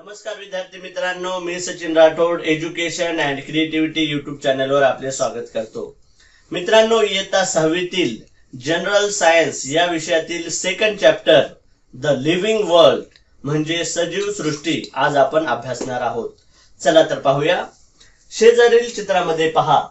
नमस्कार विद्यार्थी मित्रांनो, मी Sachin Rathod education and creativity YouTube चॅनलवर आपले स्वागत करतो। मित्रांनो, इयत्ता 6वीतील जनरल सायन्स या विषयातील second chapter the living world म्हणजे सजीव सृष्टी आज आपण अभ्यासणार आहोत। चला तर पाहूया। शेजारील चित्रामध्ये पहा।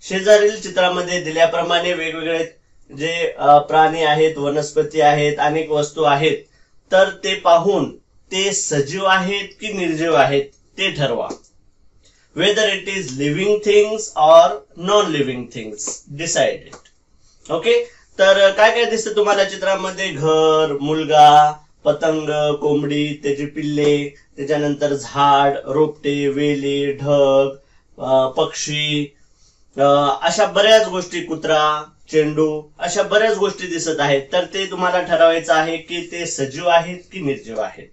शेजारील चित्रामध्ये दिल्याप्रमाणे वेगवेगळे जे प्राणी आहेत, वनस्पती आहेत, अनेक वस्तू आहेत, तर ते पाहून ते सजीव आहेत की निर्जीव आहेत ते ठरवा। Whether it is living things or non living things, decide it. Okay, तर काय काय दिसतं तुम्हाला चित्रामध्ये? घर, मुलगा, पतंग, कोंबडी, त्याची पिल्ले, त्याच्यानंतर झाड, रोपटे, वेली, ढग, पक्षी, अशा बऱ्याच गोष्टी, कुत्रा, चेंडू, अशा बऱ्याच गोष्टी दिसत आहेत। तर ते तुम्हाला ठरवायचं आहे की ते सजीव आहेत की निर्जीव आहेत।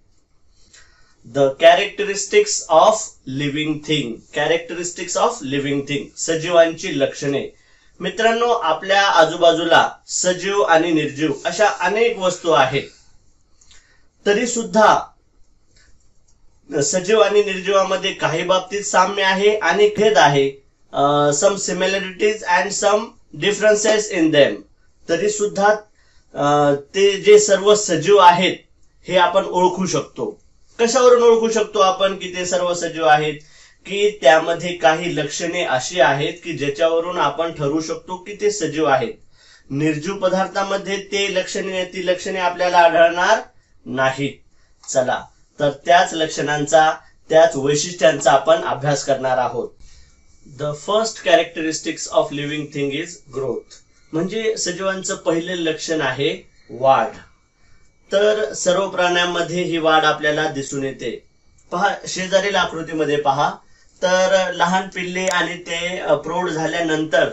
The characteristics of living thing, characteristics of living thing, सजीवांची लक्षणे। मित्रांनो, आपल्या आजूबाजूला सजीव आणि निर्जीव अशा अनेक वस्तू आहेत, तरी सुद्धा सजीव आणि निर्जीवामध्ये काही बाबतीत साम्य आहे आणि भेद आहे। some similarities and some differences in them, तरी सुद्धा ते जे सर्व सजीव आहेत हे आपण ओळखू शकतो। कशावरून ओळखू शकतो आपण की ते सर्व सजीव आहेत? की त्यामध्ये काही लक्षणे अशी आहेत की ज्याच्यावरून आपण ठरवू शकतो की ते सजीव आहेत। निर्जीव पदार्थामध्ये ती लक्षणे आपल्याला आढळणार नाहीत। चला तर त्याच लक्षणांचा, त्याच वैशिष्ट्यांचा आपण अभ्यास करणार आहोत। The first characteristics of living thing is growth, म्हणजे सजीवांचं पहिले लक्षण आहे वाढ। तर सर्व प्राण्यांमध्ये ही वाढ आपल्याला दिसून येते। पहा, शेजारील आकृतीमध्ये पहा, तर लहान पिल्ले आणि ते प्रौढ झाल्यानंतर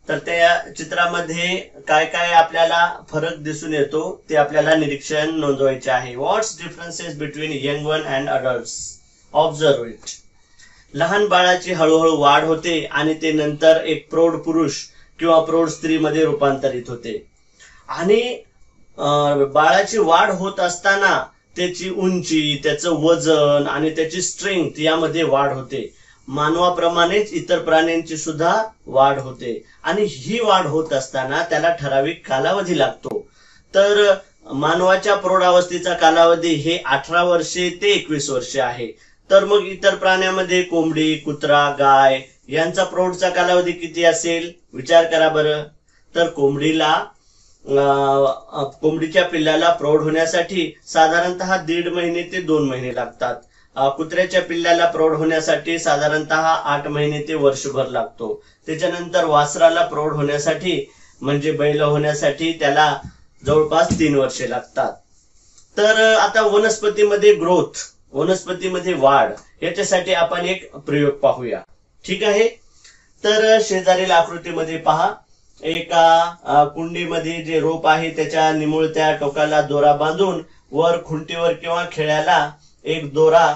तर त्या चित्रामध्ये काय काय आपल्याला फरक दिसून येतो ते आपल्याला निरीक्षण नोंदवायचे आहे। What's differences between young one and adults, observe it. लहान बाळाची हळूहळू वाढ होते आणि ते नंतर एक प्रौढ पुरुष किंवा प्रौढ स्त्रीमध्ये रूपांतरित होते। आणि बाळाची वाढ होत असताना त्याची उंची, त्याचं वजन आणि त्याची स्ट्रेंथ यामध्ये वाढ होते। मानवाप्रमाणेच इतर प्राण्यांची सुद्धा वाढ होते आणि ही वाढ होत असताना त्याला ठराविक कालावधी लागतो। तर मानवाच्या प्रौढावस्थेचा कालावधी हे 18 वर्षे ते 21 वर्षे आहे। तर मग इतर प्राण्यामध्ये कोंबडी, कुत्रा, गाय यांचा प्रौढचा कालावधी किती असेल? विचार करा बरं। तर कोंबडीच्या पिल्लाला प्रौढ होण्यासाठी साधारणतः 1.5 महिने ते 2 महिने लागतात। कुत्र्याच्या पिल्लाला प्रौढ होण्यासाठी साधारणतः 8 महिने ते वर्षभर लागतो। त्याच्यानंतर वासराला प्रौढ होण्यासाठी म्हणजे बैल होण्यासाठी त्याला जवळपास 3 वर्षे लागतात। तर आता वनस्पतीमध्ये ग्रोथ, वनस्पतीमध्ये वाढ, याच्यासाठी आपण एक प्रयोग पाहूया, ठीक आहे? तर शेजारील आकृतीमध्ये पहा, एका कुंडीमध्ये जे रोप आहे त्याच्या निमुळत्या टोकाला दोरा बांधून वर खुंटीवर किंवा खिळ्याला एक दोरा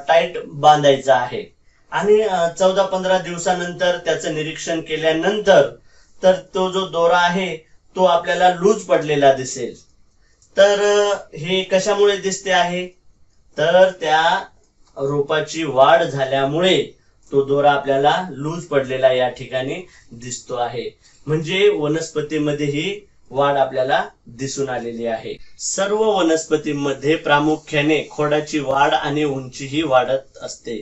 टाईट बांधायचा आहे। आणि 14-15 दिवसानंतर त्याचं निरीक्षण केल्यानंतर तर तो जो दोरा आहे तो आपल्याला लूज पडलेला दिसेल। तर हे कशामुळे दिसते आहे? तर त्या रोपाची वाढ झाल्यामुळे तो दोरा आपल्याला लूज पडलेला या ठिकाणी दिसतो आहे। म्हणजे वनस्पतीमध्ये ही वाढ आपल्याला दिसून आलेली आहे। सर्व वनस्पतींमध्ये प्रामुख्याने खोडाची वाढ आणि उंची ही वाढत असते।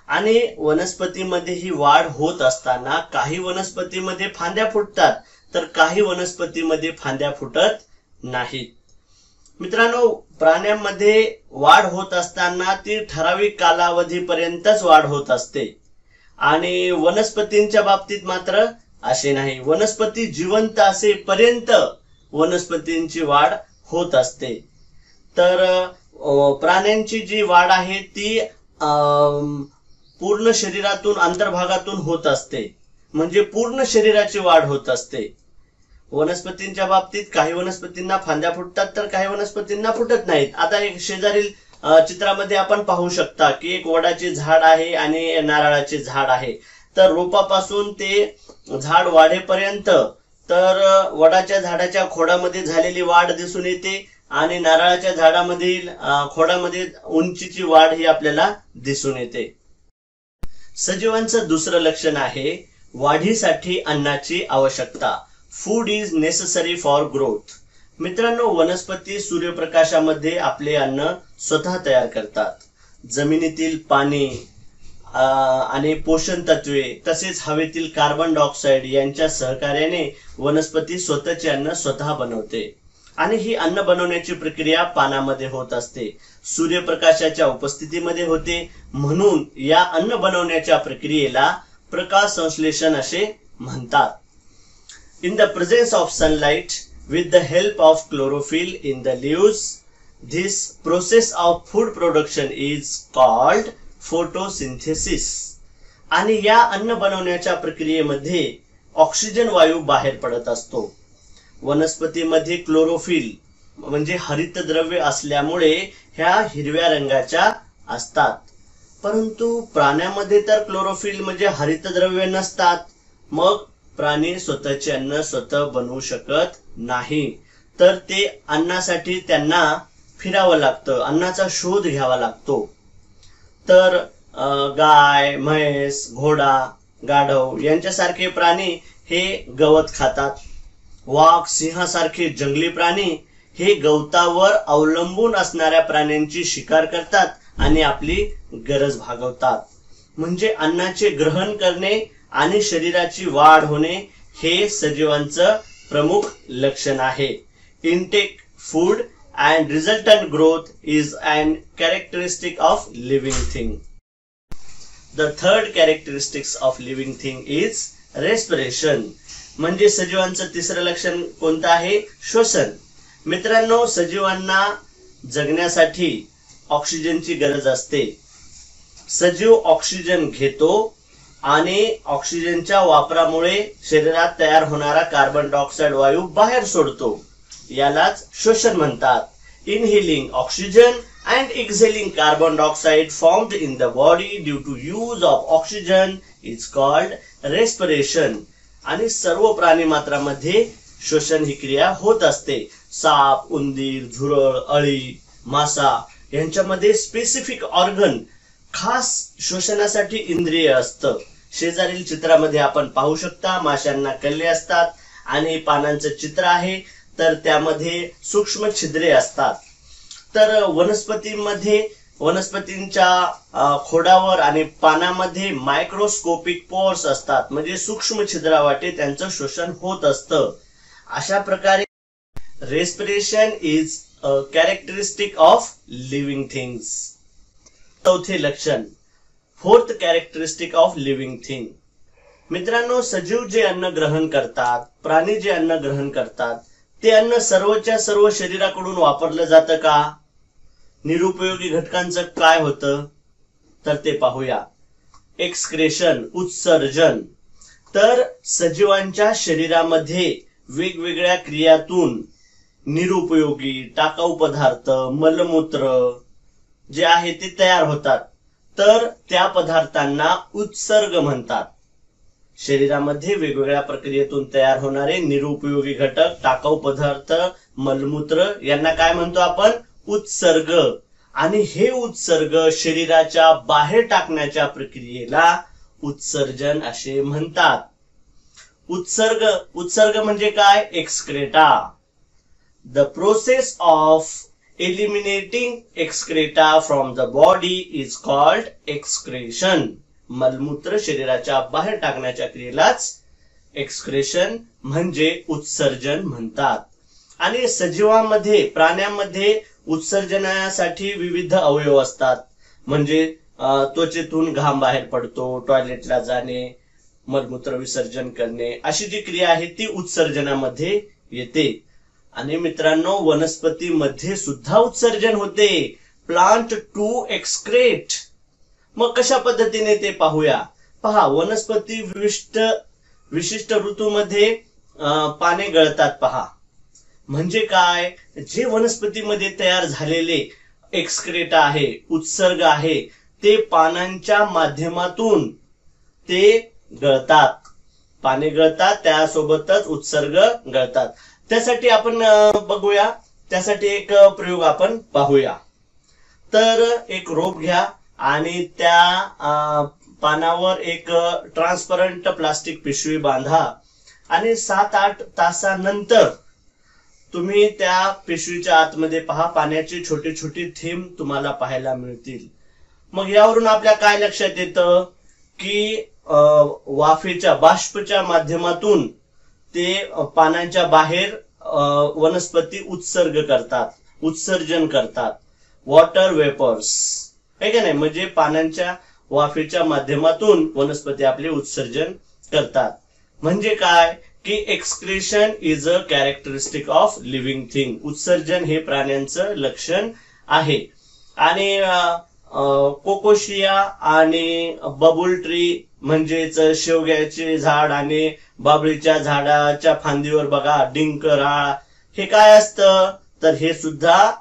आणि वनस्पतीमध्ये ही वाढ होत असताना काही वनस्पतीमध्ये फांद्या फुटतात तर काही वनस्पतीमध्ये फांद्या फुटत नाहीत। मित्रांनो, प्राण्यांमध्ये वाढ होत असताना ती ठराविक कालावधीपर्यंतच वाढ होत असते आणि वनस्पतींच्या बाबतीत मात्र असे नाही। वनस्पती जिवंत असेपर्यंत वनस्पतींची वाढ होत असते। तर प्राण्यांची जी वाढ आहे ती पूर्ण शरीरातून, अंतर्भागातून होत असते, म्हणजे पूर्ण शरीराची वाढ होत असते। वनस्पतींच्या बाबतीत काही वनस्पतींना फांद्या फुटतात तर काही वनस्पतींना फुटत नाहीत। आता एक शेजारील चित्रामध्ये आपण पाहू शकता की एक वडाचे झाड आहे आणि नारळाचे झाड आहे। तर रोपापासून ते झाड वाढेपर्यंत तर वडाच्या झाडाच्या खोडामध्ये झालेली वाढ दिसून येते आणि नारळाच्या झाडामधील खोडामध्ये उंचीची वाढ ही आपल्याला दिसून येते. सजीवांचं दुसरं लक्षण आहे वाढीसाठी अन्नाची आवश्यकता. Food is necessary for growth. मित्रांनो, वनस्पती सूर्यप्रकाशामध्ये आपले अन्न स्वतः तयार करतात. जमिनीतील पाणी आणि पोषण तत्वे तसेच हवेतील कार्बन डायऑक्साईड यांच्या सहकार्याने वनस्पती स्वतःचे अन्न स्वतः बनवते आणि ही अन्न बनवण्याची प्रक्रिया पानामध्ये होत असते. सूर्यप्रकाशाच्या उपस्थितीमध्ये होते, म्हणून या अन्न बनवण्याच्या प्रक्रियेला प्रकाश संश्लेषण असे म्हणतात. In the presence of sunlight with the help of chlorophyll in the leaves, this process of food production is called photosynthesis. आणि या अन्न बनवण्याच्या प्रक्रियेमध्ये ऑक्सिजन वायू बाहेर पडत असतो. वनस्पतीमध्ये क्लोरोफिल म्हणजे हरितद्रव्य असल्यामुळे ह्या हिरव्या रंगाच्या असतात, परंतु प्राण्यामध्ये तर क्लोरोफिल म्हणजे हरितद्रव्य नसतात. मग प्राणी स्वतःचे अन्न स्वतः बनवू शकत नाही, तर ते अन्नासाठी त्यांना फिरावं लागतं, अन्नाचा शोध घ्यावा लागतो. तर गाय, म्हैस, घोडा, गाढव यांच्यासारखे प्राणी हे गवत खातात. वाघ, सिंहासारखे जंगली प्राणी हे गवतावर अवलंबून असणाऱ्या प्राण्यांची शिकार करतात आणि आपली गरज भागवतात. म्हणजे अन्नाचे ग्रहण करणे आणि शरीराची वाढ होणे हे सजीवांचं प्रमुख लक्षण आहे. Intake food and resultant growth is an characteristic of living thing. The third characteristics of living thing is respiration. म्हणजे सजीवांचं तिसरं लक्षण कोणतं आहे? श्वसन. मित्रांनो, सजीवांना जगण्यासाठी ऑक्सिजनची गरज असते. सजीव ऑक्सिजन घेतो आणि ऑक्सिजनच्या वापरामुळे शरीरात तयार होणारा कार्बन डायऑक्साईड वायू बाहेर सोडतो. यालाच श्वसन म्हणतात. Inhaling oxygen and exhaling carbon dioxide formed in the body due to use of oxygen is called respiration. आणि सर्व प्राणी मात्रामध्ये श्वसन ही क्रिया होत असते. साप, उंदीर, झुरळ, अळी, मासा यांच्यामध्ये स्पेसिफिक ऑर्गन खास श्वसनासाठी इंद्रिय असतं. शेजारील चित्रामध्ये आपण पाहू शकता, माशांना कल्ले असतात आणि पानांचं चित्र आहे, तर त्यामध्ये सूक्ष्म छिद्रे असतात. तर वनस्पतींच्या खोडावर आणि पानामध्ये मायक्रोस्कोपिक पोर्स असतात, म्हणजे सूक्ष्म छिद्रावाटे त्यांचं शोषण होत असतं. अशा प्रकारे respiration is a characteristic of living things. चौथे लक्षण, fourth characteristic of living thing. मित्रांनो, सजीव जे अन्न ग्रहण करतात, प्राणी जे अन्न ग्रहण करतात, ते अन्न सर्वच्या सर्व शरीराकडून वापरलं जातं का? निरुपयोगी घटकांचं काय होतं तर ते पाहूया. एक्सक्रेशन, उत्सर्जन. तर सजीवांच्या शरीरामध्ये वेगवेगळ्या क्रियातून निरुपयोगी टाकाऊ पदार्थ, मलमूत्र जे आहे ते तयार होतात, तर त्या पदार्थांना उत्सर्ग म्हणतात. शरीरामध्ये वेगवेगळ्या प्रक्रियेतून तयार होणारे निरुपयोगी घटक, टाकाऊ पदार्थ, मलमूत्र यांना काय म्हणतो आपण? उत्सर्ग. आणि हे उत्सर्ग शरीराच्या बाहेर टाकण्याच्या प्रक्रियेला उत्सर्जन असे म्हणतात. उत्सर्ग म्हणजे काय? Excreta. The process of eliminating excreta from the body is called excretion. मलमूत्र शरीराच्या बाहेर टाकण्याच्या क्रियेलाच एक्सक्रेशन म्हणजे उत्सर्जन म्हणतात. आणि सजीवांमध्ये, प्राण्यांमध्ये उत्सर्जनासाठी विविध अवयव असतात. म्हणजे त्वचेतून घाम बाहेर पडतो, टॉयलेटला जाणे, मलमूत्र विसर्जन करणे, अशी जी क्रिया आहे ती उत्सर्जनामध्ये येते. आणि मित्रांनो, वनस्पतीमध्ये सुद्धा उत्सर्जन होते. Plant to excrete. मग कशा पद्धतीने ते पाहूया. पहा, वनस्पती विशिष्ट ऋतूमध्ये पाने गळतात. पहा, म्हणजे काय? जे वनस्पतीमध्ये तयार झालेले एक्सक्रेटा आहे, उत्सर्ग आहे, ते पानांच्या माध्यमातून ते गळतात. पाने गळतात, त्यासोबतच उत्सर्ग गळतात. त्यासाठी आपण बघूया त्यासाठी एक प्रयोग आपण पाहूया. तर एक रोप घ्या आणि त्या पानावर एक ट्रान्सपरंट प्लास्टिक पिशवी बांधा आणि 7-8 तासानंतर तुम्ही त्या पिशवीच्या आतमध्ये पहा, पाण्याची छोटी छोटी थेंब तुम्हाला पाहायला मिळतील. मग यावरून आपल्या काय लक्षात येतं की वाफेच्या बाष्पच्या माध्यमातून ते पानांच्या बाहेर वनस्पती उत्सर्जन करतात वॉटर वेपर्स, आहे का नाही. म्हणजे पानांच्या वाफेच्या माध्यमातून वनस्पती आपले उत्सर्जन करतात. म्हणजे काय की excretion is a characteristic of living thing. उत्सर्जन हे प्राण्यांचं लक्षण आहे. आणि कोकोशिया आणि बबुल ट्री म्हणजेच शेवग्याचे झाड आणि बाबळीच्या झाडाच्या फांदीवर बघा डिंक राळ, हे काय असतं तर हे सुद्धा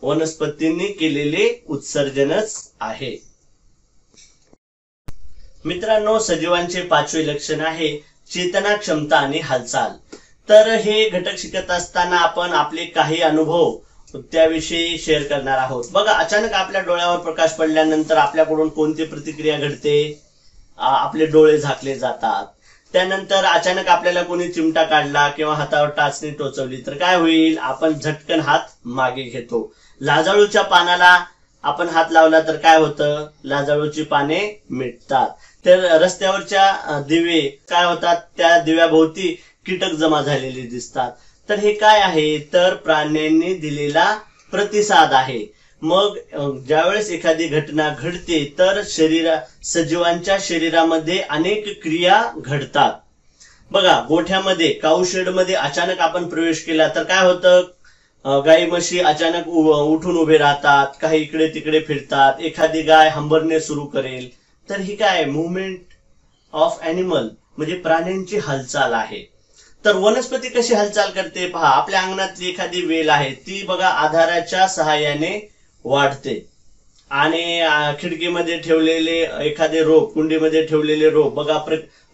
वनस्पतींनी केलेले उत्सर्जनच आहे. मित्रांनो, सजीवांचे 5वे लक्षण आहे चेतना, क्षमता आणि हालचाल. तर हे घटक शिकत असताना आपण आपले काही अनुभव त्याविषयी शेअर करणार आहोत. बघा, अचानक आपल्या डोळ्यावर प्रकाश पडल्यानंतर आपल्याकडून कोणती प्रतिक्रिया घडते? आपले डोळे झाकले जातात. त्यानंतर अचानक आपल्याला कोणी चिमटा काढला किंवा हातावर टाचणी टोचवली तर काय होईल? आपण झटकन हात मागे घेतो. लाजाळूच्या पानाला आपण हात लावला तर काय होतं? लाजाळूची पाने मिटतात. तर रस्त्यावरच्या दिवे काय होतात? त्या दिव्याभोवती कीटक जमा झालेले दिसतात. तर हे काय आहे तर प्राण्यांनी दिलेला प्रतिसाद आहे. मग ज्यावेळेस एखादी घटना घडते तर सजीवांच्या शरीरामध्ये अनेक क्रिया घडतात. बघा, गोठ्यामध्ये काऊशेड मध्ये अचानक आपण प्रवेश केला तर काय होतं? गाई म्हशी अचानक उठून उभे राहतात, काही इकडे तिकडे फिरतात. एखादी गाय हंबरणे सुरू करेल तर ही काय मुवमेंट ऑफ ॲनिमल, म्हणजे प्राण्यांची हालचाल आहे. तर वनस्पती कशी हालचाल करते पहा. आपल्या अंगणातली एखादी वेल आहे ती बघा आधाराच्या सहाय्याने वाढते आणि खिडकीमध्ये ठेवलेले एखादे रोप, कुंडीमध्ये ठेवलेले रोप बघा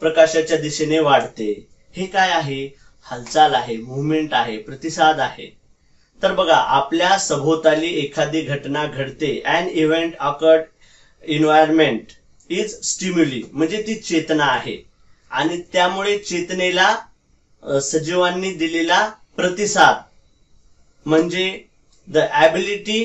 प्रकाशाच्या दिशेने वाढते. हे काय आहे? हालचाल आहे, मुवमेंट आहे, प्रतिसाद आहे. तर बघा, आपल्या सभोवताली एखादी घटना घडते. अन इव्हेंट अकर्ड एन्व्हायरमेंट इज स्टिम्युली, म्हणजे ती चेतना आहे. आणि त्यामुळे चेतनेला सजीवांनी दिलेला प्रतिसाद म्हणजे the ability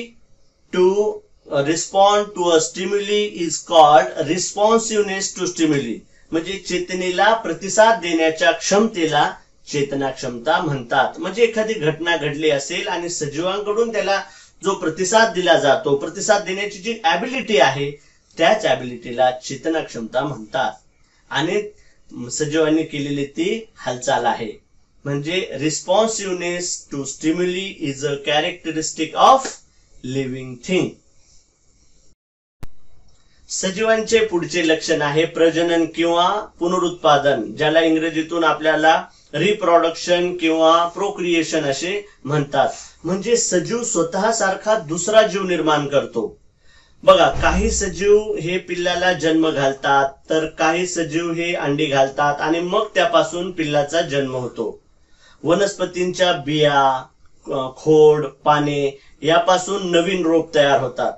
to respond to a stimuli is called responsiveness to stimuli. म्हणजे चेतनेला प्रतिसाद देण्याच्या क्षमतेला चेतना क्षमता म्हणतात. म्हणजे एखादी घटना घडली असेल आणि सजीवांकडून त्याला जो प्रतिसाद दिला जातो, प्रतिसाद देण्याची जी ॲबिलिटी आहे त्याच ॲबिलिटीला चेतना क्षमता म्हणतात. आणि सजीवांनी केलेली ती हालचाल आहे. म्हणजे responsiveness to stimuli is a characteristic of living thing. सजीवांचे पुढचे लक्षण आहे प्रजनन किंवा पुनरुत्पादन, ज्याला इंग्रजीतून आपल्याला रिप्रोडक्शन किंवा प्रोक्रिएशन असे म्हणतात. म्हणजे सजीव स्वतः सारखा दुसरा जीव निर्माण करतो. बघा, काही सजीव हे पिल्लाला जन्म घालतात तर काही सजीव हे अंडी घालतात आणि मग त्यापासून पिल्लाचा जन्म होतो. वनस्पतींच्या बिया, खोड, पाने यापासून नवीन रोप तयार होतात.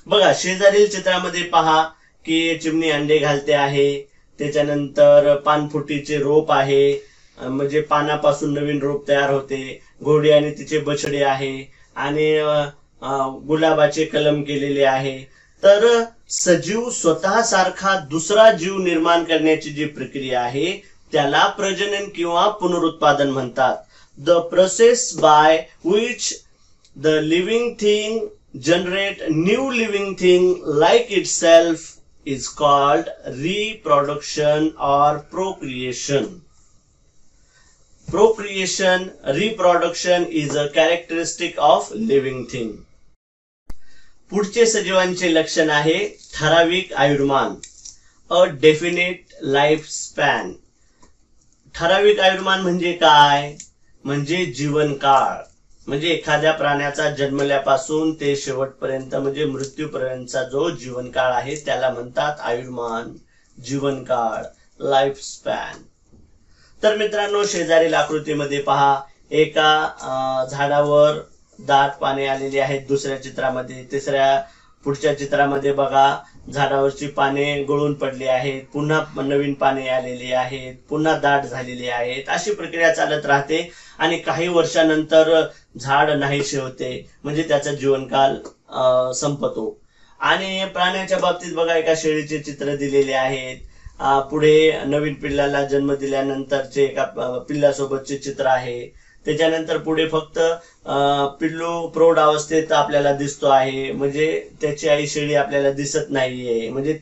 बघा, शेजारील चित्रामध्ये पहा की चिमणी अंडे घालते आहे. त्याच्यानंतर पानफुटीचे रोप आहे, म्हणजे पानापासून नवीन रोप तयार होते. घोडी आणि तिचे बछडे आहे आणि गुलाबाचे कलम केलेले आहे. तर सजीव स्वतः सारखा दुसरा जीव निर्माण करण्याची जी प्रक्रिया आहे त्याला प्रजनन किंवा पुनरुत्पादन म्हणतात. The process by which the living thing generate new living thing like itself is called reproduction और procreation. Procreation, reproduction is a characteristic of living thing. पुढचे सजीवांचे लक्षण आहे ठराविक आयुर्मान, अ डेफिनेट लाईफ स्पॅन. ठराविक आयुर्मान म्हणजे काय? म्हणजे जीवनकाळ. म्हणजे एखाद्या प्राण्याचा जन्मल्यापासून ते शेवटपर्यंत म्हणजे मृत्यूपर्यंतचा जो जीवनकाळ आहे त्याला म्हणतात आयुर्मान, जीवनकाळ, लाईफ स्पॅन. तर मित्रांनो, शेजारील आकृतीमध्ये पहा, एका झाडावर दाट पाने आलेली आहेत दुसऱ्या चित्रामध्ये. पुढच्या चित्रामध्ये बघा झाडावरची पाने गळून पडली आहेत, पुन्हा नवीन पाने आलेली आहेत, पुन्हा दाट झालेली आहेत. अशी प्रक्रिया चालत राहते आणि काही वर्षानंतर झाड नाहीसे होते, म्हणजे त्याचा जीवनकाल संपतो. आणि प्राण्याच्या बाबतीत बघा एका शेळीचे चित्र दिलेले आहेत. पुढे नवीन पिल्लाला जन्म दिल्यानंतरचे एका पिल्लासोबतचे चित्र आहे. त्याच्यानंतर पुढे फक्त पिल्लू प्रौढ अवस्थेत आपल्याला दिसतो आहे, म्हणजे त्याची आई शेळी आपल्याला दिसत नाहीये, म्हणजे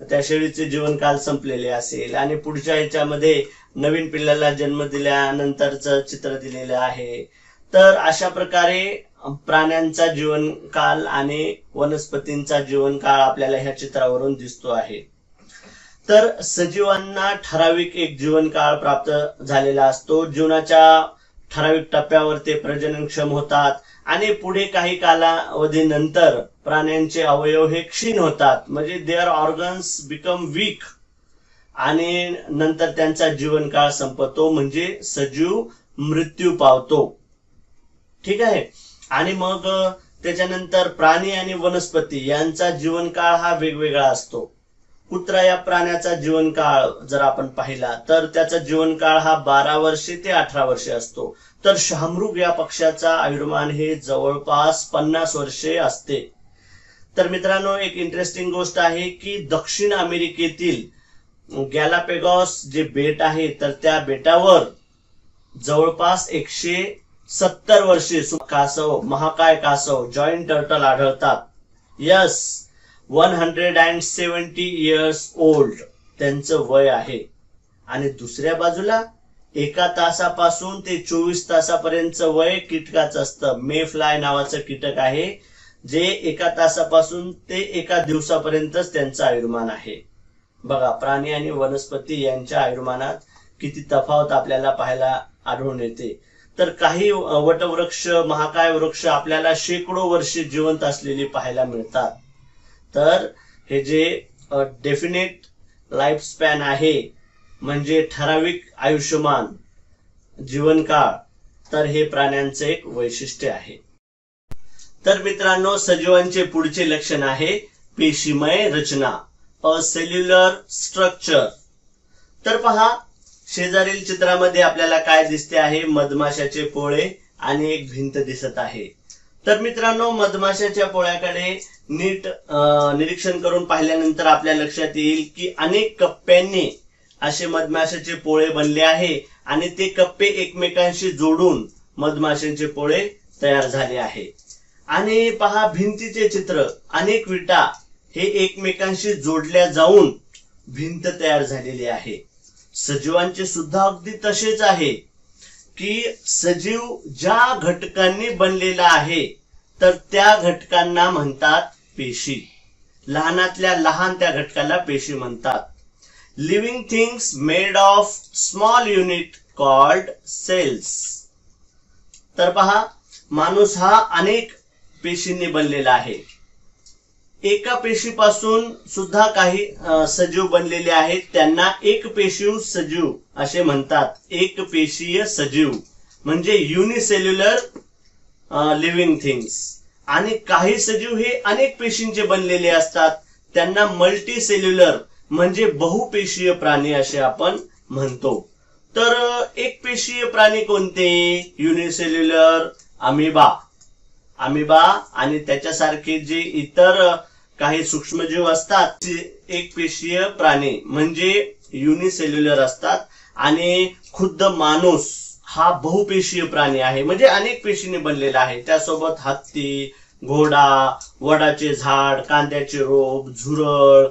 त्या शेळीचे जीवनकाल संपलेले असेल. आणि पुढच्या ह्याच्यामध्ये नवीन पिल्लाला जन्म दिल्यानंतरचं चित्र दिलेलं आहे. तर अशा प्रकारे प्राण्यांचा जीवनकाल आणि वनस्पतींचा जीवनकाळ आपल्याला ह्या चित्रावरून दिसतो आहे. तर सजीवांना ठराविक एक जीवनकाळ प्राप्त झालेला असतो. जीवनाच्या ठराविक टप्प्यावर ते प्रजननक्षम होतात आणि पुढे काही कालावधीनंतर प्राण्यांचे अवयव हे क्षीण होतात, म्हणजे देअर ऑर्गन्स बिकम वीक आणि नंतर त्यांचा जीवनकाळ संपतो, म्हणजे सजीव मृत्यू पावतो. ठीक आहे. आणि मग त्याच्यानंतर प्राणी आणि वनस्पती यांचा जीवनकाळ हा वेगवेगळा असतो. कुत्रा या प्राण्याचा जीवनकाळ जर आपण पाहिला तर त्याचा जीवनकाळ हा 12 वर्षे ते 18 वर्षे असतो. तर शहामृग या पक्ष्याचा आयुर्मान हे जवळपास 50 वर्षे असते. तर मित्रांनो, एक इंटरेस्टिंग गोष्ट आहे की दक्षिण अमेरिकेतील गॅलापेगॉस जे बेट आहे, तर त्या बेटावर जवळपास 170 वर्षे कासव, महाकाय कासव, जॉईंट टर्टल आढळतात. यस, 170 इयर्स ओल्ड त्यांचं वय आहे. आणि दुसऱ्या बाजूला 1 तासापासून ते 24 तासापर्यंतचं वय कीटकाचं असतं. मे फ्लाय नावाचं कीटक आहे, जे 1 तासापासून ते 1 दिवसापर्यंतच त्यांचं आयुर्मान आहे. बघा, प्राणी आणि वनस्पती यांच्या आयुर्मानात किती तफावत आपल्याला पाहायला आढळून येते. तर काही वटवृक्ष, महाकाय वृक्ष आपल्याला शेकडो वर्षे जिवंत असलेली पाहायला मिळतात. तर हे जे डेफिनेट लाईफ स्पॅन आहे, म्हणजे ठराविक आयुष्यमान जीवनकाळ, तर हे प्राण्यांचे एक वैशिष्ट्य आहे. तर मित्रांनो, सजीवांचे पुढचे लक्षण आहे पेशीमय रचना, अ सेल्युलर स्ट्रक्चर. तर पहा, शेजारील चित्रामध्ये आपल्याला काय दिसते आहे, मधमाशाचे पोळे आणि एक भिंत दिसत आहे. तर मित्रांनो, मधमाशाच्या पोळ्याकडे नीट निरीक्षण करून पाहिल्यानंतर आपल्या लक्षात येईल की अनेक कप्प्यांनी असे मधमाशाचे पोळे बनले आहे आणि ते कप्पे एकमेकांशी जोडून मधमाशांचे पोळे तयार झाले आहे. आणि पहा, भिंतीचे चित्र, अनेक विटा हे एकमेकांशी जोडल्या जाऊन भिंत तयार झालेली आहे. सजीवांचे सुद्धा अगदी तसेच आहे की सजीव ज्या घटकांनी बनलेला आहे तर त्या घटकांना म्हणतात पेशी. लहानातल्या लहान त्या घटकाला पेशी म्हणतात. Living things made of small unit called cells. तर पहा, माणूस हा अनेक पेशींनी बनलेला आहे. एका पेशीपासून सुद्धा काही सजीव बनलेले आहेत, त्यांना एक पेशीय सजीव असे म्हणतात. एक पेशीय सजीव म्हणजे युनिसेल्युलर लिव्हिंग थिंग्स. आणि काही सजीव हे अनेक पेशींचे बनलेले असतात, त्यांना मल्टी सेल्युलर म्हणजे बहुपेशीय प्राणी असे आपण म्हणतो. तर एक पेशीय प्राणी कोणते? Unicellular amoeba. अमिबा आणि त्याच्यासारखे जे इतर काही सूक्ष्मजीव असतात ते एक पेशीय प्राणी म्हणजे युनिसेल्युलर असतात. आणि खुद्द माणूस हा बहुपेशीय प्राणी आहे, म्हणजे अनेक पेशीने बनलेला आहे. त्यासोबत हत्ती, घोडा, वडाचे झाड, कांद्याचे रोप, झुरळ,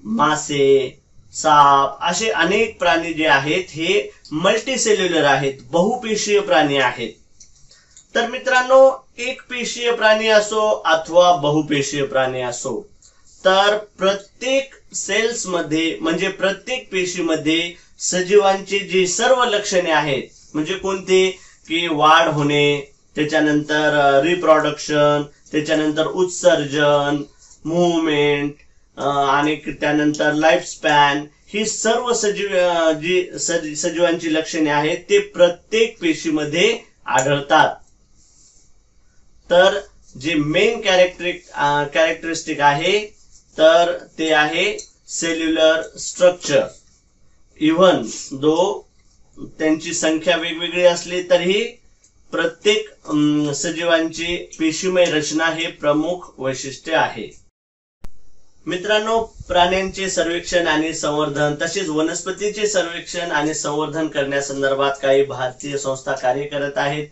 मासे, साप असे अनेक प्राणी जे आहेत हे मल्टीसेल्युलर आहेत, बहुपेशीय प्राणी आहेत. तर मित्रांनो, एक पेशीय प्राणी असो अथवा बहुपेशीय प्राणी असो, तर प्रत्येक सेल्स मध्ये म्हणजे प्रत्येक पेशीमध्ये सजीवांची जी सर्व लक्षणे आहेत, म्हणजे कोणते की वाढ होणे, त्याच्यानंतर रिप्रोडक्शन, त्याच्यानंतर उत्सर्जन, मूवमेंट आणि त्यानंतर लाईफ स्पॅन, ही सर्व सजीवांची लक्षणे आहेत ते प्रत्येक पेशीमध्ये आढळतात. तर जे मेन कॅरेक्टरिस्टिक आहे तर ते आहे सेल्युलर स्ट्रक्चर. इव्हन दो त्यांची संख्या वेगवेगळी असली तरीही प्रत्येक सजीवांची पेशीमय रचना हे प्रमुख वैशिष्ट्य आहे. मित्रांनो, प्राण्यांचे सर्वेक्षण आणि संवर्धन तसेच वनस्पतीचे सर्वेक्षण आणि संवर्धन करण्यासंदर्भात काही भारतीय संस्था कार्य करत आहेत.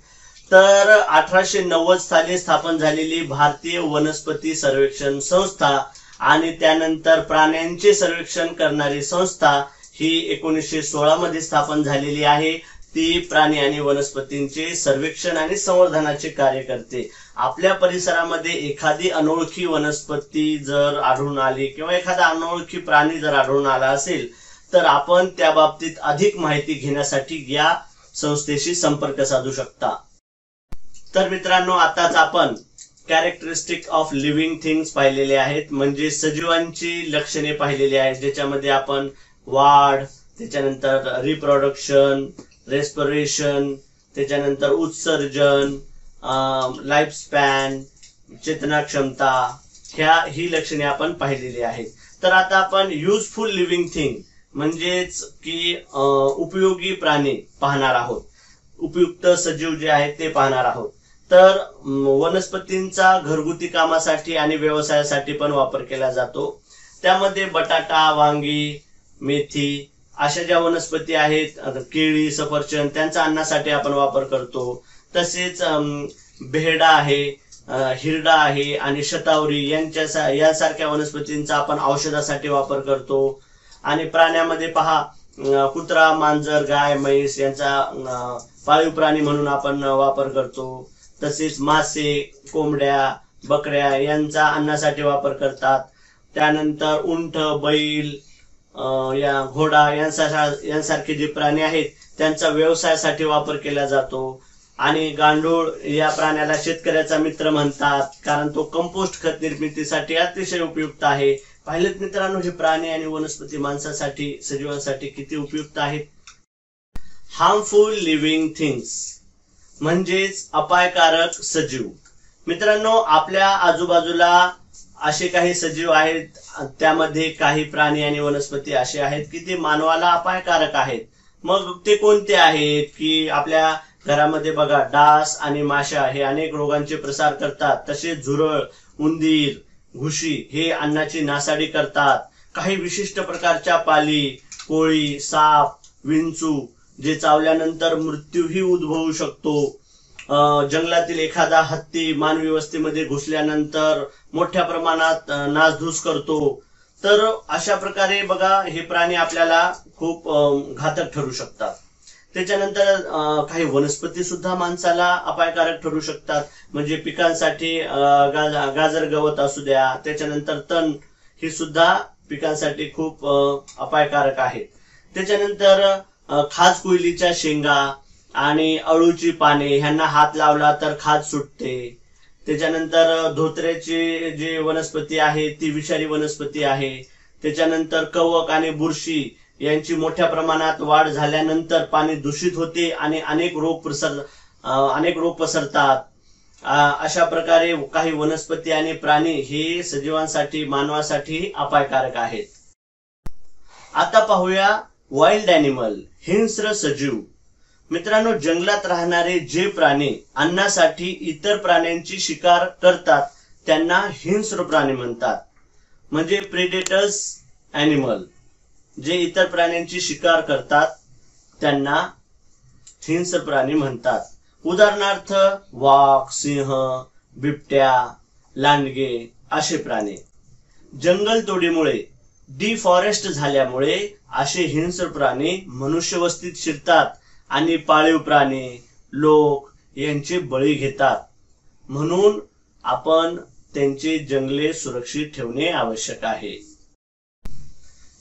तर 1890 साली स्थापन झालेली भारतीय वनस्पती सर्वेक्षण संस्था आणि त्यानंतर प्राण्यांचे सर्वेक्षण करणारी संस्था ही 1916 मध्ये स्थापन झालेली आहे. ती प्राणी आणि वनस्पतींचे सर्वेक्षण आणि संवर्धनाचे कार्य करते. आपल्या परिसरामध्ये एखादी अनोळखी वनस्पती जर आढळून आली किंवा एखादा अनोळखी प्राणी जर आढळून आला असेल तर आपण त्या बाबतीत अधिक माहिती घेण्यासाठी या संस्थेशी संपर्क साधू शकता. तर मित्रांनो, आताच आपण कॅरेक्टरिस्टिक ऑफ लिव्हिंग थिंग्स पाहिलेले आहेत, म्हणजे सजीवांची लक्षणे पाहिलेली आहेत, ज्याच्यामध्ये आपण वाढ, त्याच्यानंतर रिप्रोडक्शन, रेस्पिरेशन, त्याच्यानंतर उत्सर्जन, लाईफ स्पॅन, चेतना क्षमता, ही लक्षणे आपण पाहिलेली आहेत. तर आता आपण युजफुल लिव्हिंग थिंग म्हणजेच की उपयोगी प्राणी पाहणार आहोत. उपयुक्त सजीव जे आहेत ते पाहणार आहोत. तर वनस्पतींचा घरगुती कामासाठी आणि व्यवसायासाठी पण वापर केला जातो. त्यामध्ये बटाटा, वांगी, मेथी अशा ज्या वनस्पती आहेत, केळी, सफरचंद, त्यांचा अन्नासाठी आपण वापर करतो. तसेच बेहडा आहे, हिरडा आहे आणि शतावरी यांसारख्या वनस्पतींचा आपण औषधासाठी वापर करतो. आणि प्राण्यामध्ये पहा, कुत्रा, मांजर, गाय, म्हैस यांचा पाळीव प्राणी म्हणून आपण वापर करतो. तसेच मासे, कोंबड्या, बकऱ्या यांचा अन्नासाठी वापर करतात. त्यानंतर उंट, बैल, या घोडा यांसारखे जे प्राणी आहेत त्यांचा व्यवसायासाठी वापर केला जातो. आणि गांडूळ या प्राण्याला शेतकऱ्याचा मित्र म्हणतात, कारण तो कंपोस्ट खत निर्मितीसाठी अतिशय उपयुक्त आहे. पाहिलेत मित्रांनो, हे प्राणी आणि वनस्पती माणसासाठी, सजीवांसाठी किती उपयुक्त आहेत. हार्मफुल लिव्हिंग थिंग्स म्हणजेच अपायकारक सजीव. मित्रांनो, आपल्या आजूबाजूला असे काही सजीव आहेत, त्यामध्ये काही प्राणी आणि वनस्पती असे आहेत की ते मानवाला अपायकारक आहेत. मग ते कोणते आहेत की आपल्या घरामध्ये बघा, डास आणि माशा हे अनेक रोगांचे प्रसार करतात. तसेच झुरळ, उंदीर, घुशी हे अन्नाची नासाडी करतात. काही विशिष्ट प्रकारच्या पाली, कोळी, साप, विंचू जे चावल्यानंतर मृत्यूही उद्भवू शकतो. जंगलातील एखादा हत्ती मानवी वस्तीमध्ये घुसल्यानंतर मोठ्या प्रमाणात नासधूस करतो. तर अशा प्रकारे बघा, हे प्राणी आपल्याला खूप घातक ठरू शकतात. त्याच्यानंतर काही वनस्पती सुद्धा माणसाला अपायकारक ठरू शकतात. म्हणजे पिकांसाठी गाजर गवत असू द्या, त्याच्यानंतर तण, ही सुद्धा पिकांसाठी खूप अपायकारक आहेत. त्याच्यानंतर खाज कुयलीच्या शेंगा आणि अळूची पाने ह्यांना हात लावला तर खाज सुटते. त्याच्यानंतर धोत्र्याची जी वनस्पती आहे ती विषारी वनस्पती आहे. त्याच्यानंतर कवक आणि बुरशी यांची मोठ्या प्रमाणात वाढ झाल्यानंतर पाणी दूषित होते आणि अनेक रोग पसरतात. अशा प्रकारे काही वनस्पती आणि प्राणी हे सजीवांसाठी, मानवासाठी अपायकारक आहेत. आता पाहूया वाईल्ड ॲनिमल, हिंस्र सजीव. मित्रांनो, जंगलात राहणारे जे प्राणी अन्नासाठी इतर प्राण्यांची शिकार करतात त्यांना हिंस्र प्राणी म्हणतात. म्हणजे प्रेडेटर्स ॲनिमल, जे इतर प्राण्यांची शिकार करतात त्यांना हिंस्र प्राणी म्हणतात. उदाहरणार्थ वाघ, सिंह, बिबट्या, लांडगे असे प्राणी. जंगलतोडीमुळे, डिफॉरेस्ट झाल्यामुळे असे हिंस्र प्राणी मनुष्यवस्तीत शिरतात आणि पाळीव प्राणी, लोक यांचे बळी घेतात. म्हणून आपण त्यांचे जंगले सुरक्षित ठेवणे आवश्यक आहे.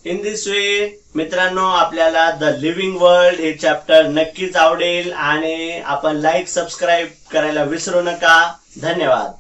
इन दिस वे मित्रांनो, आपल्याला द लिव्हिंग वर्ल्ड हे चॅप्टर नक्कीच आवडेल आणि आपण लाईक, सबस्क्राईब करायला विसरू नका. धन्यवाद.